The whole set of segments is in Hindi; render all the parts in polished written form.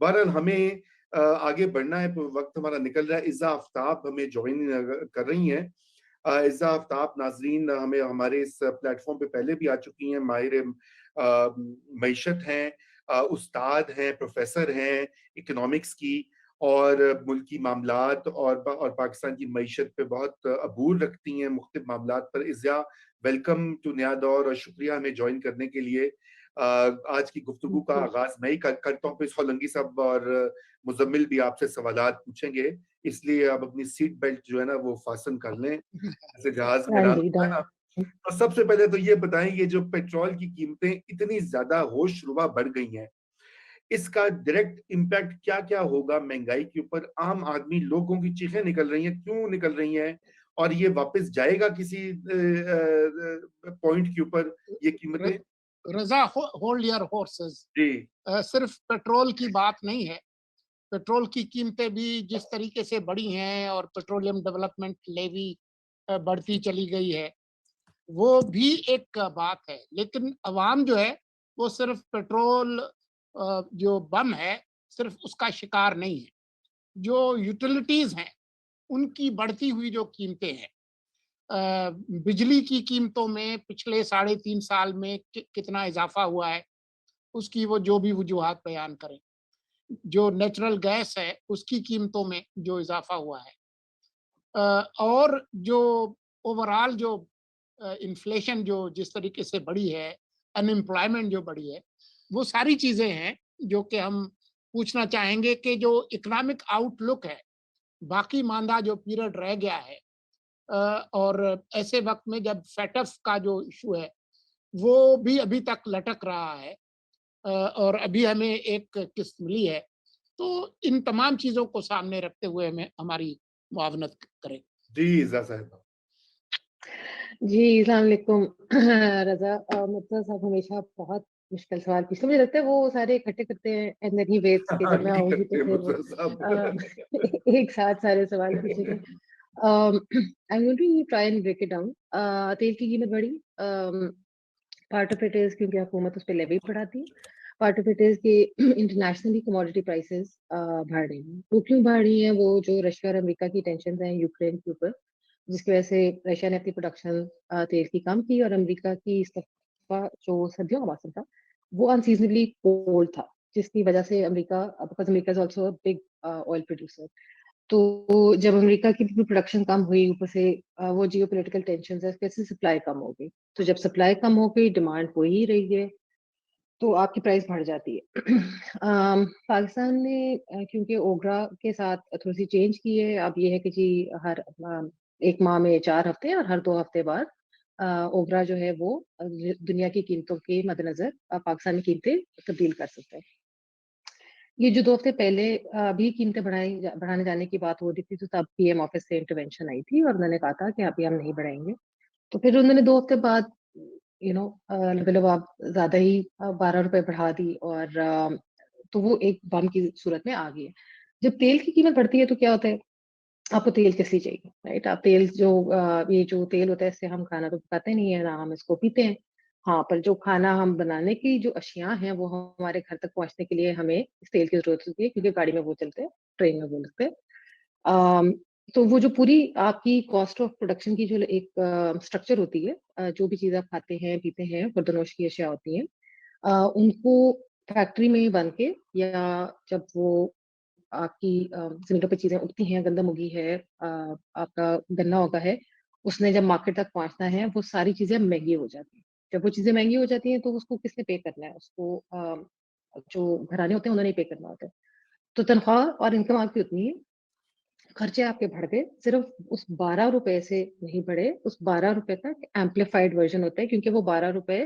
बहरहाल हमें आगे बढ़ना है, वक्त हमारा निकल रहा है। इज़्ज़ा आफ्ताब हमें ज्वाइन कर रही हैं। इज़्ज़ा आफ्ताब नाज़रीन हमें हमारे इस प्लेटफॉर्म पे पहले भी आ चुकी हैं, माहिर मईशत हैं, उस्ताद हैं, प्रोफेसर हैं इकोनॉमिक्स की, और मुल्की मामलात और पाकिस्तान की मईशत पे बहुत अबूर रखती हैं मुख्तलिफ मामलात पर। इज़्ज़ा, वेलकम टू नया दौर और शुक्रिया हमें ज्वाइन करने के लिए। आज की गुफ्तगू का जी, आगाज मैं ही करता हूँ, फिर सोलंकी साहब और मुजम्मिल भी आपसे सवालात पूछेंगे, इसलिए आप अपनी सीट बेल्ट जो है ना वो फासन कर लें, जैसे जहाज में हाँ डाल जी, होता है ना। डन। तो सबसे पहले तो ये बताएं, ये जो पेट्रोल की कीमतें इतनी ज्यादा होशरुबा बढ़ गई हैं, इसका डायरेक्ट इम्पैक्ट क्या क्या होगा महंगाई के ऊपर? आम आदमी लोगों की चीखें निकल रही हैं, क्यों निकल रही हैं? और ये वापस जाएगा किसी पॉइंट के ऊपर ये र- कीमतें? रजा, होल्ड योर हॉर्सेस। जी। सिर्फ पेट्रोल की बात नहीं है। पेट्रोल की कीमतें भी जिस तरीके से बढ़ी हैं और पेट्रोलियम डेवलपमेंट लेवी बढ़ती चली गई है, वो भी एक बात है। लेकिन अवाम जो है वो सिर्फ पेट्रोल जो बम है सिर्फ उसका शिकार नहीं है। जो यूटिलिटीज हैं उनकी बढ़ती हुई जो कीमतें हैं, बिजली की कीमतों में पिछले 3.5 साल में कितना इजाफा हुआ है, उसकी वो जो भी वजूहात बयान करें। जो नेचुरल गैस है उसकी कीमतों में जो इजाफा हुआ है, और जो ओवरऑल जो इन्फ्लेशन जो जिस तरीके से बढ़ी है, अनएम्प्लॉयमेंट जो बढ़ी है, वो सारी चीजें हैं जो कि हम पूछना चाहेंगे कि जो इकोनॉमिक आउटलुक है, बाकी मांदा जो पीरियड रह गया है, और ऐसे वक्त में जब फेटफ का जो इशू है वो भी अभी तक लटक रहा है, और अभी हमें एक किस्त मिली है, तो इन तमाम चीजों को सामने रखते हुए हमें हमारी मुआवनत करें। जी इज़ा साहब। जी, अस्सलाम वालेकुम। रज़ा मुर्तज़ा साहब हमेशा बहुत मुश्किल सवाल पूछते हैं। मुझे लगता है वो सारे इकट्ठे करते हैं एंड देन ही वेट्स कि जब मैं यही आऊँगी करते तो हैं फिर वो मुर्तज़ा अ, साहब। एक साथ सारे सवाल पूछेंगे। I am going to try and break it down. तेल की कीमत बढ़ी। पार्ट ऑफ इट इज़ क्योंकि हुकूमत उस पे लेवी बढ़ाती है। पार्ट ऑफ इट इज़ कि इंटरनेशनली कमोडिटी प्राइसेस बढ़ रही हैं। वो क्यों बढ़ रही हैं? वो जो रशिया और अमेरिका की टेंशन्स हैं यूक्रेन के ऊपर, जिसकी वजह से रशिया ने अपनी प्रोडक्शन तेल की कम की, और अमेरिका की इस दफा जो सर्दियों का मौसम था वो अनसीजनबली कोल्ड था, जिसकी वजह से America, because America is also a big oil producer, तो जब अमेरिका की भी प्रोडक्शन कम हुई, ऊपर से वो जियो पोलिटिकल टेंशन है, कैसे सप्लाई कम हो गई, तो जब सप्लाई कम हो गई डिमांड हो ही रही है तो आपकी प्राइस बढ़ जाती है। पाकिस्तान ने क्योंकि ओगरा के साथ थोड़ी सी चेंज की है, अब ये है कि जी हर एक माह में 4 हफ्ते और हर 2 हफ्ते बाद ओगरा जो है वो दुनिया की कीमतों के मद्देनजर पाकिस्तानी कीमतें तब्दील कर सकता है। ये जो 2 हफ्ते पहले भी कीमतें बढ़ाने जाने की बात हो रही थी, तो तब पीएम ऑफिस से इंटरवेंशन आई थी और उन्होंने कहा था कि अभी हम नहीं बढ़ाएंगे। तो फिर उन्होंने 2 हफ्ते बाद मतलब आप ज्यादा ही 12 रुपए बढ़ा दी, और तो वो एक बम की सूरत में आ गई है। जब तेल की कीमत बढ़ती है तो क्या होता है, आपको तेल किस लिए चाहिए, राइट? आप तेल जो ये जो तेल होता है इससे हम खाना तो पकाते नहीं है ना, हम इसको पीते हैं। हाँ, पर जो खाना हम बनाने की जो अशिया हैं वो हमारे घर तक पहुंचने के लिए हमें इस तेल की जरूरत होती है, क्योंकि गाड़ी में वो चलते हैं, ट्रेन में वो लगते हैं। अम, तो वो जो पूरी आपकी कॉस्ट ऑफ प्रोडक्शन की जो एक स्ट्रक्चर होती है, जो भी चीज़ आप खाते हैं पीते हैं, खुर्दनोश की अशिया होती हैं, उनको फैक्ट्री में बन के, या जब वो आपकी ज़मीनों पे चीज़ें उगती हैं, गंदम उगी है, आपका गन्ना उगा है, उसने जब मार्केट तक पहुँचना है, वो सारी चीज़ें महँगी हो जाती हैं। जब वो चीज़ें महँगी हो जाती हैं, तो उसको किसने पे करना है? उसको जो घराने होते हैं, उन्होंने ही पे करना होता है। तो तनख्वाह और इनकम आपकी उतनी है, खर्चे आपके बढ़ गए, सिर्फ़ उस 12 रुपए से नहीं बढ़े, उस 12 रुपए का एम्प्लीफाइड वर्ज़न होता है, क्योंकि वो 12 रुपए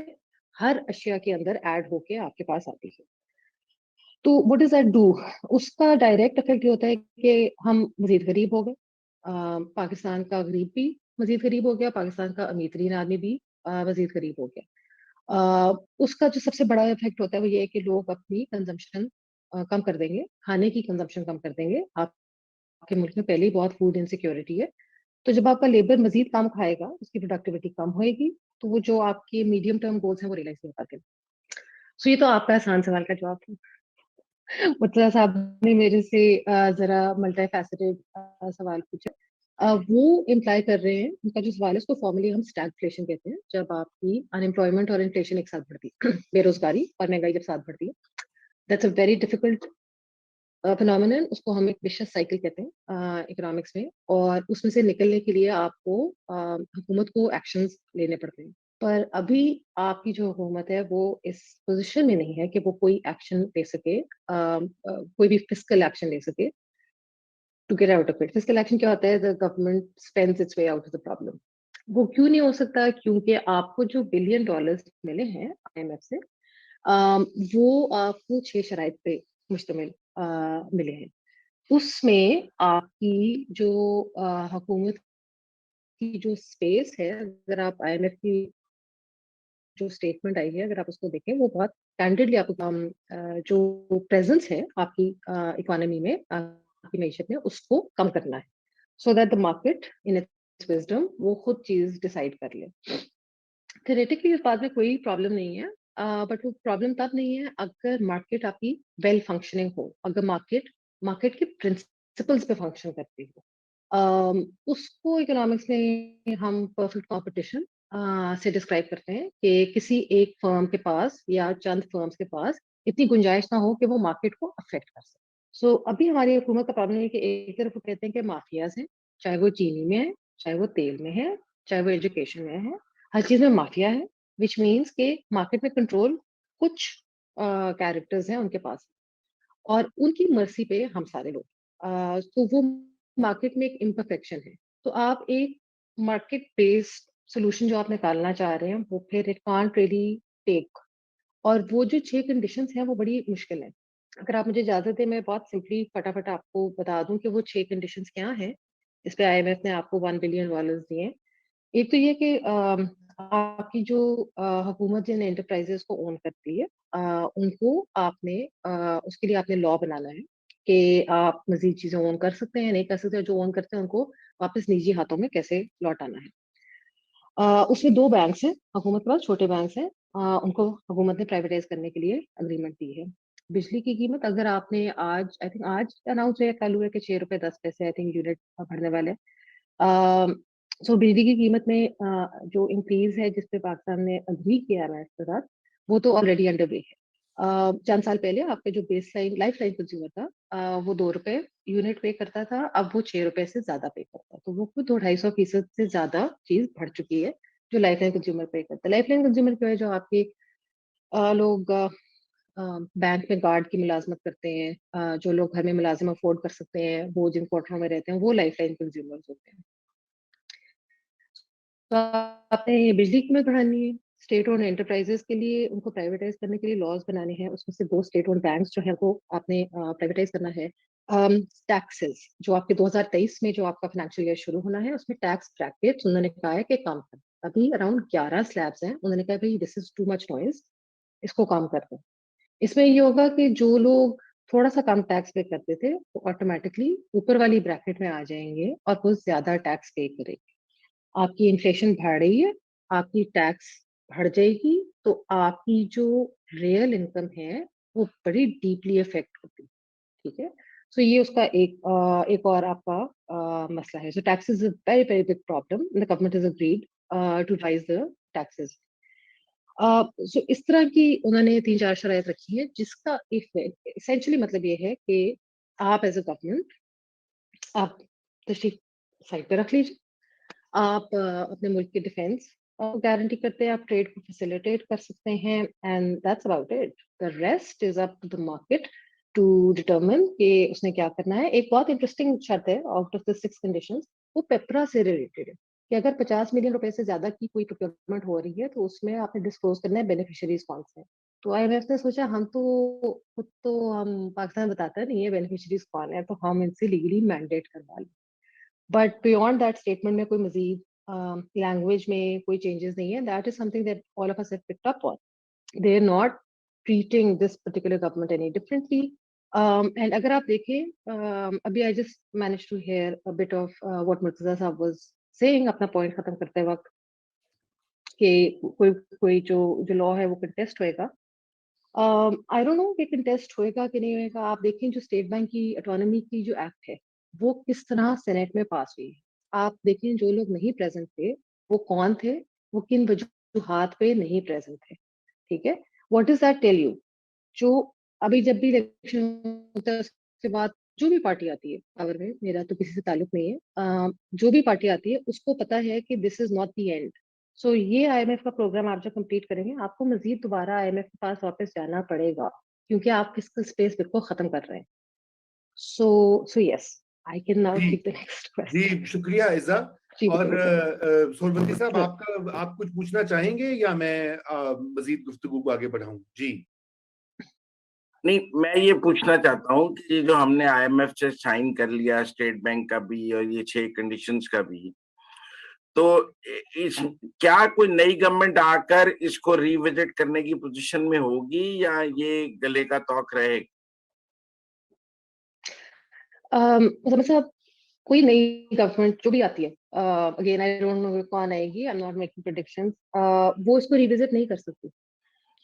हर अशिया के अंदर ऐड होके आपके पास आती है। तो व्हाट डज़ दैट डू? उसका डायरेक्ट इफ़ेक्ट ये होता है कि हम मज़ीद गरीब हो गए। पाकिस्तान का गरीब भी मज़ीद गरीब हो गया, पाकिस्तान का अमीर-तरीन आदमी भी मज़ीद गरीब हो गया। उसका जो सबसे बड़ा इफ़ेक्ट होता है वो ये है कि लोग अपनी कंज़म्पशन कम कर देंगे, खाने की कंज़म्पशन कम कर देंगे। आपके मुल्क में पहले ही बहुत फूड इनसिक्योरिटी है, तो जब आपका लेबर मज़ीद कम खाएगा, उसकी प्रोडक्टिविटी कम होएगी, तो वो जो आपके मीडियम टर्म गोल्स हैं वो रियलाइज़ नहीं हो पाते। सो ये तो आपका आसान सवाल का जवाब था। मुर्तजा साहब ने मेरे से जरा मल्टी फैसेटेड सवाल पूछा। वो इम्प्लाई कर रहे हैं, उनका जो सवाल है उसको फॉर्मली हम स्टैगफ्लेशन कहते हैं, जब आपकी अनएम्प्लॉयमेंट और इन्फ्लेशन एक साथ बढ़ती है, बेरोजगारी और महंगाई जब साथ बढ़ती है। That's a very difficult phenomenon, उसको हम एक विशस साइकिल कहते हैं इकोनॉमिक्स में, और उसमें से निकलने के लिए आपको हुकूमत को एक्शंस लेने पड़ते हैं। पर अभी आपकी जो हुकूमत है वो इस पोजीशन में नहीं है कि वो कोई एक्शन ले सके, कोई भी फिस्कल एक्शन ले सके to get out of it. Fiscal action क्या होता है? The government spends its way out of the problem. वो क्यों नहीं हो सकता? क्योंकि आपको जो बिलियन डॉलर्स मिले हैं आईएमएफ से, वो आपको 6 शराइत पे मुश्तमिल मिले हैं। उसमें आपकी जो हुकूमत की जो स्पेस है, अगर आप आईएमएफ की जो स्टेटमेंट आई है अगर आप उसको देखें, वो बहुत कैंडिडली आपको जो प्रेजेंस है आपकी इकोनॉमी में, आपकी मैशत में, उसको कम करना है, so that the market in its wisdom वो खुद चीज डिसाइड कर ले। थ्योरेटिकली इस बात में कोई प्रॉब्लम नहीं है, बट वो प्रॉब्लम तब नहीं है अगर मार्केट आपकी वेल फंक्शनिंग हो, अगर मार्केट मार्केट के प्रिंसिपल्स पे फंक्शन करती हो। उसको इकोनॉमिक्स में हम परफेक्ट कंपटीशन से डिस्क्राइब करते हैं कि किसी एक फर्म के पास या चंद फर्म्स के पास इतनी गुंजाइश ना हो कि वो मार्केट को अफेक्ट कर सके। सो अभी हमारी हुकूमत का प्रॉब्लम है कि एक तरफ वो कहते हैं कि माफियाज हैं, चाहे वो चीनी में है, चाहे वो तेल में है, चाहे वो एजुकेशन में है, हर चीज में माफिया है, विच मीन्स के मार्केट में कंट्रोल कुछ कैरेक्टर्स हैं उनके पास, और उनकी मर्जी पे हम सारे लोग। तो वो मार्केट में एक इम्परफेक्शन है। तो आप एक मार्केट बेस्ड सोल्यूशन जो आप निकालना चाह रहे हैं, वो फिर इट कांट रियली टेक। और वो जो 6 कंडीशंस हैं वो बड़ी मुश्किल है। अगर आप मुझे इजाजत दें, मैं बहुत सिंपली फटाफट आपको बता दूं कि वो 6 कंडीशंस क्या हैं। इस पे आईएमएफ ने आपको $1 बिलियन दिए। एक तो ये कि आपकी जो हुकूमत जिन एंटरप्राइजेस को ओन करती है, उनको आपने उसके लिए आपने लॉ बनाना है कि आप मजीद चीजें ओन कर सकते हैं, नहीं कर सकते, जो ओन करते हैं उनको वापस निजी हाथों में कैसे लौटाना है। उसमें 2 बैंक्स हैं हुकूमत के पास, छोटे बैंक्स हैं, उनको हुकूमत ने प्राइवेटाइज करने के लिए अग्रीमेंट दी है। बिजली की कीमत अगर आपने आज, आई थिंक आज अनाउंस हुआ, कल हुआ कि ₹6.10 आई थिंक यूनिट बढ़ने वाले हैं। सो बिजली की कीमत में जो इंक्रीज है जिस पे पाकिस्तान ने अग्री किया है इसके साथ, वो तो ऑलरेडी अंडर वे है। चंद साल पहले आपके जो base line life line consumer था, वो ₹2 यूनिट पे करता था, अब वो ₹6 से ज्यादा पे करता है। तो वो खुद 250-250% से ज्यादा चीज बढ़ चुकी है जो लाइफ लाइन कंज्यूमर पे करता है। लाइफ लाइन कंज्यूमर क्या है? जो आपके लोग बैंक में गार्ड की मुलाजमत करते हैं, जो लोग घर में मुलाजिम अफोर्ड कर सकते हैं, वो जिन क्वार्टरों में रहते हैं, वो लाइफ लाइन कंज्यूमर्स होते हैं। तो आपने ये बिजली कीमत बढ़ानी है, स्टेट ओन एंटरप्राइजेस के लिए उनको प्राइवेटाइज करने के लिए लॉज बनाने हैं, उसमें से 2 स्टेट ओन बैंक्स जो है वो आपने प्राइवेटाइज करना है। टैक्सेस जो आपके 2023 में जो आपका फाइनेंशियल ईयर शुरू होना है, उसमें टैक्स ब्रैकेट्स उन्होंने कहा है कि कम कर, अभी अराउंड 11 स्लैब्स हैं, उन्होंने कहा भाई this is too much noise, इसको कम कर दो। इसमें ये होगा कि जो लोग थोड़ा सा कम टैक्स पे करते थे वो ऑटोमेटिकली ऊपर वाली ब्रैकेट में आ जाएंगे और वो ज्यादा टैक्स पे करेंगे। आपकी इन्फ्लेशन बढ़ रही है, आपकी टैक्स बढ़ जाएगी, तो आपकी जो रियल इनकम है वो बड़ी डीपली इफेक्ट होती है। ठीक है, सो ये उसका एक और आपका मसला है। So tax is a very very big problem, the government is agreed to raise the taxes. So इस तरह की उन्होंने 3-4 शराइत रखी है, जिसका इफेक्ट एसेंशियली मतलब ये है कि आप एज अ गवर्नमेंट आप तशरीफ साइड पे रख लीजिए, आप अपने मुल्क की डिफेंस गारंटी करते हैं, आप ट्रेड को फैसिलिटेट कर सकते हैं, and that's about it. The rest is up to the market to determine कि उसने क्या करना है। एक बहुत इंटरेस्टिंग शर्त है आउट ऑफ द 6 कंडीशंस, वो पेपरा से रिलेटेड है कि अगर 50 मिलियन रुपए से ज्यादा की कोई प्रोक्योरमेंट हो रही है तो उसमें आपने डिस्क्लोज करना है बेनिफिशियरीज कौन से हैं। तो आईएमएफ ने सोचा हम तो खुद तो हम पाकिस्तान बताता नहीं है बेनिफिशियरीज कौन है, तो हम इनसे लीगली मैंडेट करवा लें। बट बियॉन्ड दैट स्टेटमेंट में कोई मजीद लैंग्वेज में कोई चेंजेस नहीं है। That is something that all of us have picked up on. They are not treating this particular government any differently. And अगर आप देखें, अभी I just manage to hear a bit of what Murtaza साहब वाज सेइंग अपना पॉइंट खत्म करते वक्त, कि कोई कोई जो जो लॉ है वो कंटेस्ट होएगा, आई डोंट नो कि कंटेस्ट होएगा कि नहीं होएगा। आप देखें जो स्टेट बैंक की ऑटोनॉमी की जो एक्ट है वो किस तरह सेनेट में पास हुई है। आप देखें जो लोग नहीं प्रेजेंट थे वो कौन थे, वो किन वजूहात पे नहीं प्रेजेंट थे। ठीक है, what is that tell you? जो अभी जब भी इलेक्शन होता है उसके बाद जो भी पार्टी आती है पावर में, मेरा तो किसी से ताल्लुक नहीं है, जो भी पार्टी आती है उसको पता है कि this is not the end. So ये आईएमएफ का प्रोग्राम आप जब कंप्लीट करेंगे आपको मजीद दोबारा आईएमएफ के पास वापस जाना पड़ेगा, क्योंकि आप फिस्कल स्पेस बिल को खत्म कर रहे हैं। So yes, I can now जी टेक द नेक्स्ट क्वेश्चन। जी, शुक्रिया इज़ा। जी और बताइए सोलवंती साहब, सर। आप कुछ पूछना चाहेंगे या मैं मजीद गुफ्तगू को आगे बढ़ाऊं? जी नहीं, मैं ये पूछना चाहता हूँ कि ये जो हमने आईएमएफ से साइन कर लिया, स्टेट बैंक का भी और ये 6 कंडीशंस का भी, तो इस क्या कोई नई गवर्नमेंट आकर इसको रिविजिट करने की पोजीशन में होगी या ये गले का तौक रहेगा? मतलब साहब, कोई नई गवर्नमेंट जो भी आती है, अगेन आई डोंट नो कौन आएगी, I am not making predictions, वो इसको रिविजिट नहीं कर सकती,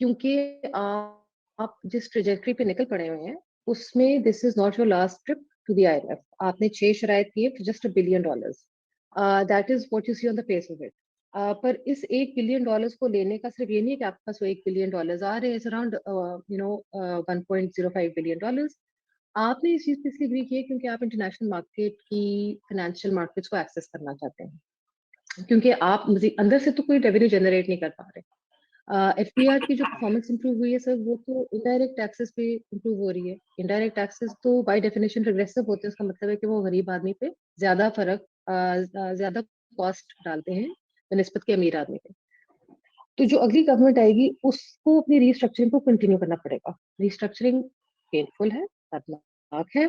क्योंकि आप जिस ट्रेजेक्टरी पे निकल पड़े हुए हैं उसमें this is not your last trip to the IMF. आपने 6 शराइत किए for just $1 billion, that is what you see on the face of it. पर इस $1 बिलियन को लेने का सिर्फ ये नहीं है कि आपके पास वो $1 बिलियन आ रहे हैं, अराउंड $1.05 बिलियन। आपने इस चीज पे इसलिए एग्री किया क्योंकि आप इंटरनेशनल मार्केट की फाइनेंशियल मार्केट्स को एक्सेस करना चाहते हैं, क्योंकि आप अंदर से तो कोई रेवेन्यू जनरेट नहीं कर पा रहे। एफपीआर की जो परफॉर्मेंस इंप्रूव हुई है सर, वो तो इनडायरेक्ट टैक्सेस पे इंप्रूव हो रही है। इनडायरेक्ट टैक्सेस तो बाय डेफिनेशन रिग्रेसिव होते हैं, उसका मतलब है कि वो गरीब आदमी पे ज्यादा फर्क, ज्यादा कॉस्ट डालते हैं बनिस्बत के अमीर आदमी पे। तो जो अगली गवर्नमेंट आएगी उसको अपनी रिस्ट्रक्चरिंग को कंटिन्यू करना पड़ेगा। रिस्ट्रक्चरिंग पेनफुल है, खतरनाक है,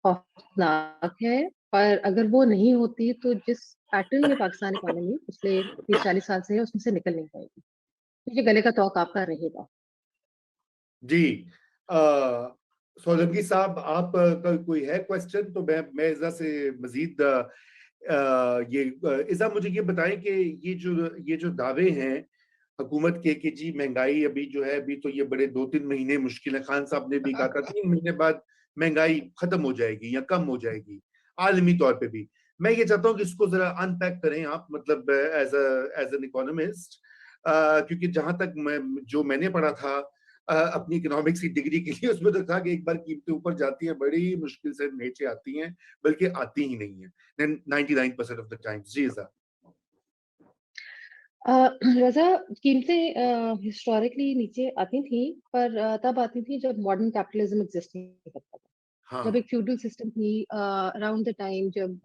खौफनाक है, पर अगर वो नहीं होती तो जिस पैटर्न में पाकिस्तान इकोनॉमी पिछले 30-40 साल से है उसमें से निकल नहीं पाएगी। तो ये गले का तौक आपका रहेगा। जी, सोलंकी साहब, आप का कोई है क्वेश्चन तो मैं इज़ा से मजीद इज़ा मुझे ये बताएं कि ये जो दावे हैं हुकूमत के कि जी महंगाई अभी जो है, अभी तो ये बड़े 2-3 महीने मुश्किल है। खान साहब ने भी कहा था 3 महीने बाद महंगाई खत्म हो जाएगी या कम हो जाएगी आलमी तौर पे भी। मैं ये चाहता हूँ कि इसको जरा अनपैक करें आप, मतलब एज एन इकोनॉमिस्ट, क्योंकि जहां तक मैंने पढ़ा था अपनी इकोनॉमिक्स की डिग्री के लिए, उसमें तो था कि एक बार कीमतें ऊपर जाती हैं बड़ी मुश्किल से नीचे आती हैं, बल्कि आती ही नहीं है 99% ऑफ द टाइम्स। जी सर। रजा, कीमतें हिस्टोरिकली नीचे आती थी, पर तब आती थी जब मॉडर्न कैपिटलिज्म एग्जिस्ट नहीं करता था। जब हाँ एक फ्यूडल सिस्टम थी, अराउंड द टाइम जब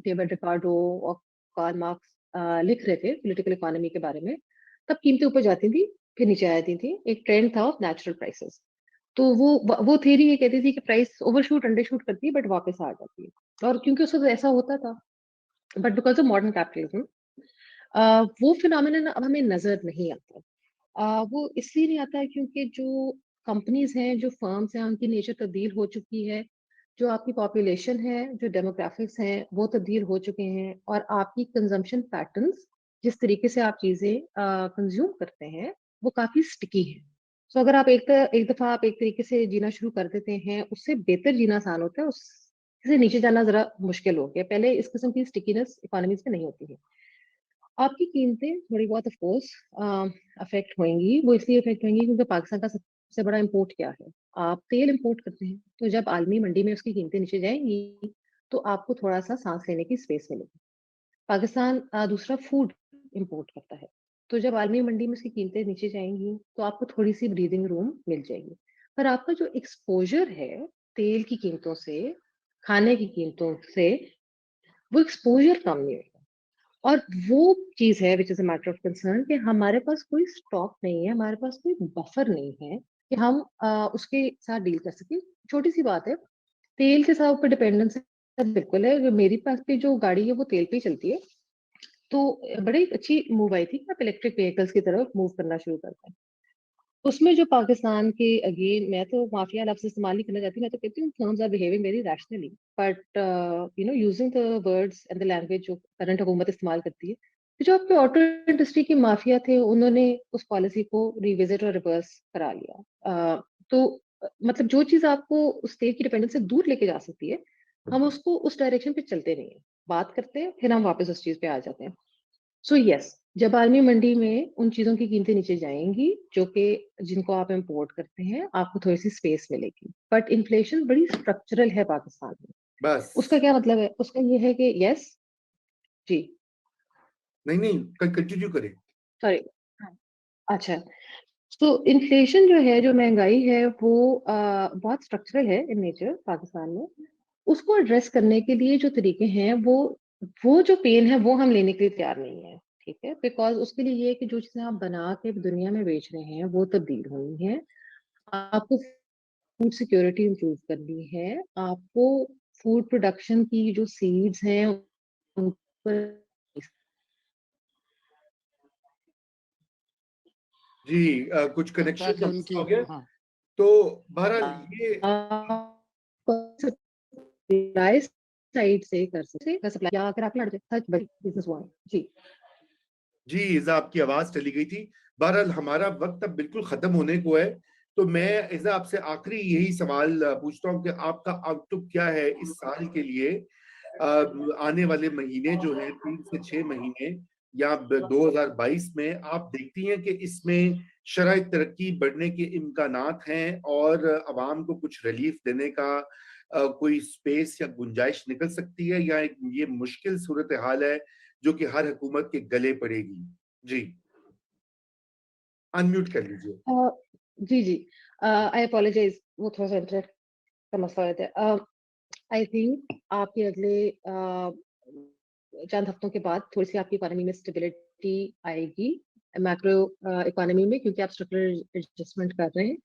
डेविड रिकार्डो और कार्ल मार्क्स लिख रहे थे पॉलिटिकल इकोनॉमी के बारे में, तब कीमतें ऊपर जाती थी फिर नीचे आ जाती थी। एक ट्रेंड था ऑफ नेचुरल प्राइसेस। तो वो थ्योरी ये कहती थी कि प्राइस ओवरशूट अंडरशूट करती है बट वापस आ जाती है। और क्योंकि उस वक्त ऐसा होता था, but because of modern capitalism वो फिनोमेनन अब हमें नजर नहीं आता। वो इसलिए नहीं आता है क्योंकि जो कंपनीज हैं, जो फर्म्स हैं, उनकी नेचर तब्दील हो चुकी है। जो आपकी पॉपुलेशन है, जो डेमोग्राफिक्स हैं, वो तब्दील हो चुके हैं, और आपकी कंजम्पशन पैटर्न्स, जिस तरीके से आप चीजें कंज्यूम करते हैं, वो काफी स्टिकी है। सो अगर आप एक दफा आप एक तरीके से जीना शुरू कर देते हैं, उससे बेहतर जीना आसान होता है, उससे नीचे जाना जरा मुश्किल हो गया। पहले इस किस्म की स्टिकीनेस इकोनॉमीज में नहीं होती है। आपकी कीमतें थोड़ी बहुत ऑफ कोर्स अफेक्ट होंगी। वो इसलिए अफेक्ट होंगी क्योंकि पाकिस्तान का सबसे बड़ा इंपोर्ट क्या है? आप तेल इंपोर्ट करते हैं। तो जब आलमी मंडी में उसकी कीमतें नीचे जाएंगी तो आपको थोड़ा सा सांस लेने की स्पेस मिलेगी। पाकिस्तान दूसरा फूड इंपोर्ट करता है। तो जब आलमी मंडी में उसकी कीमतें नीचे जाएंगी तो आपको थोड़ी सी ब्रीदिंग रूम मिल जाएगी। पर आपका जो एक्सपोजर है तेल की कीमतों से, खाने की कीमतों से, वो एक्सपोजर कम नहीं है। और वो चीज है which is a matter of concern कि हमारे पास कोई स्टॉक नहीं है, हमारे पास कोई बफर नहीं है कि हम उसके साथ डील कर सके। छोटी सी बात है, तेल के साथ ऊपर डिपेंडेंस बिल्कुल है। जो मेरी पास भी जो गाड़ी है वो तेल पे ही चलती है। तो बड़ी अच्छी मूव आई थी कि आप इलेक्ट्रिक व्हीकल्स की तरफ मूव करना शुरू करते हैं। उसमें जो पाकिस्तान के, अगेन मैं तो माफिया लफ्ज इस्तेमाल नहीं करना चाहती, मैं तो कहती हूँ firms are behaving very rationally, but using the words and the language जो करंट हुकूमत इस्तेमाल करती है, जो आपके ऑटो इंडस्ट्री की माफिया थे, उन्होंने उस पॉलिसी को रिविजिट और रिवर्स करा लिया। तो मतलब जो चीज आपको उस तेल की डिपेंडेंस से दूर लेके जा सकती है, हम उसको उस डायरेक्शन पे चलते नहीं है, बात करते हैं, फिर हम वापस उस चीज पे आ जाते हैं। सो यस, जब आर्मी मंडी में उन चीजों की कीमतें नीचे जाएंगी जो कि जिनको आप इंपोर्ट करते हैं, आपको थोड़ी सी स्पेस मिलेगी। बट इन्फ्लेशन बड़ी स्ट्रक्चरल है पाकिस्तान में। बस उसका क्या मतलब है? उसका ये है कि यस जी, नहीं नहीं, कंटिन्यू करें। सॉरी, अच्छा, तो इन्फ्लेशन जो है, जो महंगाई है, वो बहुत स्ट्रक्चरल है इन नेचर पाकिस्तान में। उसको एड्रेस करने के लिए जो तरीके हैं, वो जो पेन है वो हम लेने के लिए तैयार नहीं है, ठीक है। बिकॉज उसके लिए ये है कि जो चीजें आप बना के दुनिया में बेच रहे हैं वो तब्दील होनी है। आपको फूड सिक्योरिटी इंप्रूव करनी है। आपको फूड प्रोडक्शन की जो सीड्स हैं उन पर जी कुछ लगता है कनेक्शन कि मिस उनकी, हो गया। हाँ, तो बहरहाल ये सप्लाई साइड से कर सकते हैं, सप्लाई, या अगर आप लड़ जाए सच बड़ी बिजनेस हुआ है जी। जी इज़ा आपकी आवाज चली गई थी। बहरहाल हमारा वक्त अब बिल्कुल खत्म होने को है। तो मैं इज़ा आपसे आखिरी यही सवाल पूछता हूँ कि आपका आउटलुक क्या है इस साल के लिए? आने वाले महीने जो हैं 3 से 6 महीने या 2022 में आप देखती हैं कि इसमें शराइत तरक्की बढ़ने के इम्कानात हैं और अवाम को कुछ रिलीफ देने का कोई स्पेस या गुंजाइश निकल सकती है, या एक ये मुश्किल सूरत हाल है जो कि हर हुकूमत के गले पड़ेगी? जी, अनम्यूट कर लीजिए। जी जी, आई अपोलोजाइज, वो थोड़ा सा इंटरनेट का मसला रहता है। आई थिंक आपके अगले चंद हफ्तों के बाद थोड़ी सी आपकी इकोनॉमी में स्टेबिलिटी आएगी, मैक्रो इकोनॉमी में, क्योंकि आप स्ट्रक्चरल एडजस्टमेंट कर रहे हैं।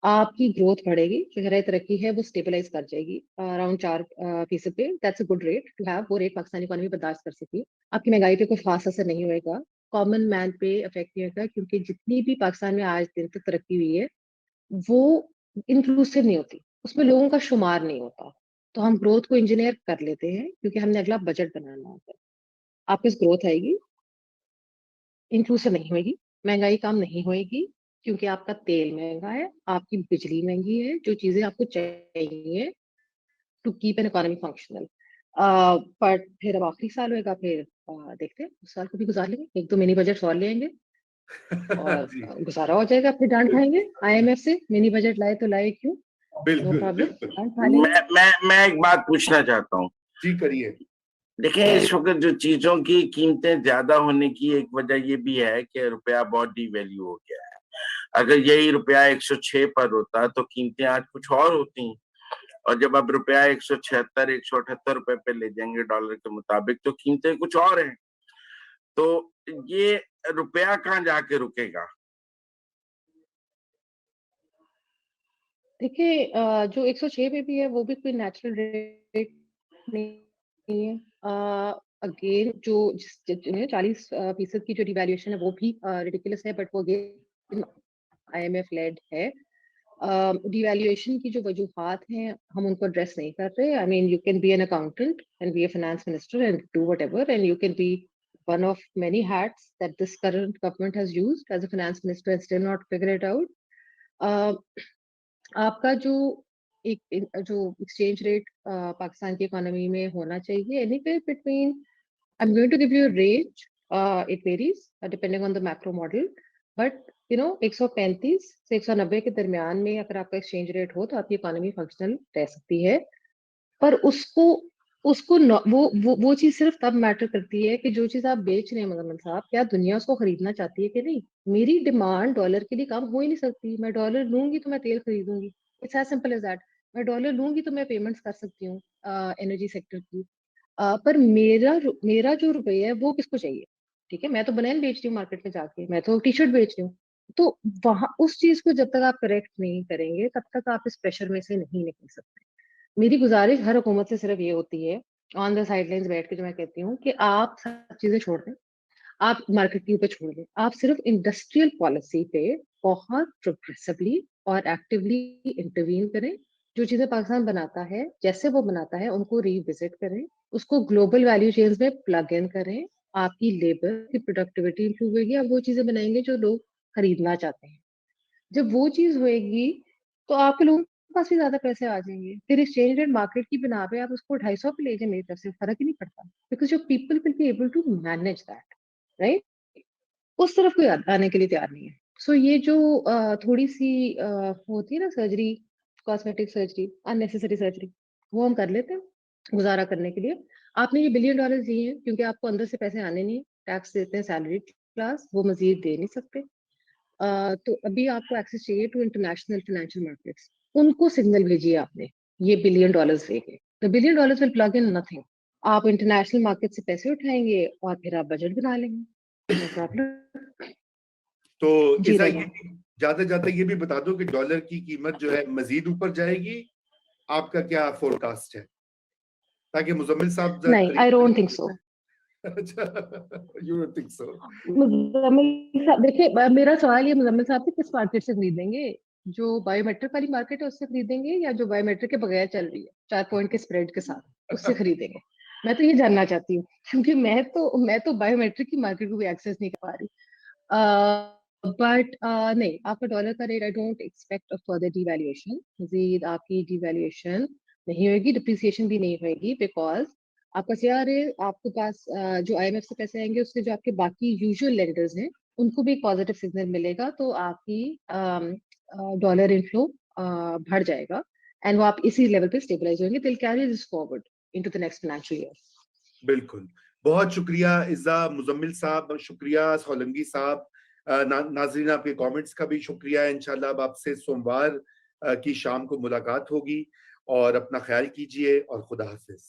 आपकी ग्रोथ बढ़ेगी, जो शरह तरक्की है वो स्टेबलाइज कर जाएगी अराउंड 4% पे। That's a good rate to have. वो रेट पाकिस्तानी इकोनॉमी बर्दाश्त कर सकी। आपकी महंगाई पे कोई खास असर नहीं होएगा, कॉमन मैन पे इफेक्ट नहीं होगा, क्योंकि जितनी भी पाकिस्तान में आज दिन तक तरक्की हुई है वो इंक्लूसिव नहीं होती, उसमें लोगों का शुमार नहीं होता। तो हम ग्रोथ को इंजीनियर कर लेते हैं क्योंकि हमने अगला बजट बनाना होता है। आपकी ग्रोथ आएगी, इंक्लूसिव नहीं होगी, महंगाई कम नहीं होगी, क्योंकि आपका तेल महंगा है, आपकी बिजली महंगी है, जो चीजें आपको चाहिए to keep an economy functional. But फिर अब आखिरी साल होएगा, फिर देखते हैं, उस साल को भी गुजार लेंगे, एक दो मिनी बजट और ले आएंगे और जी, गुजारा हो जाएगा। फिर डांट खाएंगे आईएमएफ से, मिनी बजट लाए तो लाए क्यों, नो बिल्कुल, प्रॉब्लम, बिल्कुल। डांट खा लेंगे। मैं एक बात पूछना चाहता हूँ। जी, करिए। देखिए, इस वक्त जो चीजों की कीमतें ज्यादा होने की एक वजह ये भी है कि रुपया बहुत डिवैल्यू हो गया है। अगर यही रुपया 106 पर होता तो कीमतें आज कुछ और होती। और जब अब रुपया 176 178 रुपए पे ले जाएंगे डॉलर के मुताबिक, तो कीमतें कुछ और हैं। तो ये रुपया कहाँ जाके रुकेगा? देखिए, जो 106 पे भी है वो भी कोई नेचुरल रेट नहीं है। अगेन जो 40% की जो डिवैल्यूएशन है वो भी रिडिकुलस है, बट वो अगेन आईएमएफ लेड है। डिवैल्यूएशन की जो वजूहात हैं हम उनको एड्रेस नहीं कर रहे। I mean, you can be an accountant and be a finance minister and do whatever, and you can be one of many hats that this current government has used as a finance minister and still not figure it out. आपका जो जो एक्सचेंज रेट पाकिस्तान की इकोनॉमी में होना चाहिए, anywhere between, I am going to give you range, it varies depending on the macro model, but 135 से 190 के दरमियान में अगर आपका एक्सचेंज रेट हो तो आपकी इकोनॉमी फंक्शनल रह सकती है। पर उसको उसको वो चीज सिर्फ तब मैटर करती है कि जो चीज आप बेच रहे हैं मगरमल साहब, क्या दुनिया उसको खरीदना चाहती है कि नहीं। मेरी डिमांड डॉलर के लिए कम हो ही नहीं सकती। मैं डॉलर लूंगी तो मैं तेल खरीदूंगी, it's as simple as that. मैं डॉलर लूंगी तो मैं पेमेंट्स कर सकती हूँ एनर्जी सेक्टर की। पर मेरा जो रुपया है वो किसको चाहिए? ठीक है, मैं तो बनैन बेच रही हूँ मार्केट में जाके, मैं तो टी शर्ट बेच रही हूँ। तो वहां उस चीज को जब तक आप करेक्ट नहीं करेंगे तब तक आप इस प्रेशर में से नहीं निकल सकते। मेरी गुजारिश हर हुकूमत से सिर्फ ये होती है, ऑन द साइडलाइंस बैठ के जो मैं कहती हूँ, कि आप सब चीजें छोड़ दें, आप मार्केटिंग पे छोड़ दें, आप सिर्फ इंडस्ट्रियल पॉलिसी पे बहुत प्रोग्रेसिवली और एक्टिवली इंटरवीन करें। जो चीजें पाकिस्तान बनाता है, जैसे वो बनाता है, उनको रिविजिट करें, उसको ग्लोबल वैल्यू चेन्स में प्लग इन करें, आपकी लेबर की प्रोडक्टिविटी इंप्रूव होगी, आप वो चीजें बनाएंगे जो लोग खरीदना चाहते हैं। जब वो चीज होएगी तो आपके लोगों के पास भी ज्यादा पैसे आ जाएंगे, फिर एक्सचेंज रेट मार्केट की बिना पे आप उसको 250 पे ले जाए, मेरी तरफ से फर्क ही नहीं पड़ता, because your people will be able to manage that, right? उस तरफ कोई आने के लिए तैयार नहीं है। सो ये जो थोड़ी सी होती है ना surgery, cosmetic surgery, unnecessary surgery, वो हम कर लेते हैं गुजारा करने के लिए। आपने ये $1 बिलियन दिए हैं क्योंकि आपको अंदर से पैसे आने नहीं, टैक्स देते हैं सैलरी क्लास, वो मजीद दे नहीं सकते। तो अभी आपको एक्सेस चाहिए टू इंटरनेशनल फाइनेंशियल मार्केट्स, उनको सिग्नल भेजिए आपने ये $1 बिलियन देके। The $1 billion will plug in nothing. आप इंटरनेशनल मार्केट से पैसे उठाएंगे और फिर आप बजट बना लेंगे, नो प्रॉब्लम। तो जी इसा रोमा। ये जाते जाते ये भी बता दो कि डॉलर की कीमत जो है मजीद ऊपर जाएगी, आपका क्या फोरकास्ट है, ताकि मुजम्मिल साहब नहीं, आई डोंट थिंक सो। अच्छा, you don't think so? Muzammil साहब देखिए, मेरा सवाल ये मुजम्मिल साहब किस मार्केट से खरीदेंगे? जो बायोमेट्रिक वाली मार्केट है उससे खरीदेंगे या जो बायोमेट्रिक के बगैर चल रही है 4 पॉइंट के स्प्रेड के साथ, उससे खरीदेंगे? मैं तो ये जानना चाहती हूँ क्योंकि मैं तो बायोमेट्रिक की मार्केट को भी एक्सेस नहीं कर पा रही। बट नहीं, आपका डॉलर का rate I don't expect a further devaluation, Majeed आपकी डिवैल्यूएशन नहीं होगी, डिप्रिसिएशन भी नहीं होगी, बिकॉज आपका सीआरए, आपके पास जो आईएमएफ से पैसे आएंगे उससे जो आपके बाकी यूजुअल लेंडर्स हैं उनको भी एक पॉजिटिव सिग्नल मिलेगा, तो आपकी डॉलर इनफ्लो बढ़ जाएगा एंड वो आप इसी लेवल पे स्टेबलाइज होंगे, दिल carry this forward into the next financial year. बिल्कुल, बहुत शुक्रिया इज़्ज़ा, मुजम्मिल साहब शुक्रिया, सोलंकी साहब, नाजरीन आपके कमेंट्स का भी शुक्रिया। इंशाल्लाह अब आपसे सोमवार की शाम को मुलाकात होगी, और अपना ख्याल कीजिए और खुदा हाफिज।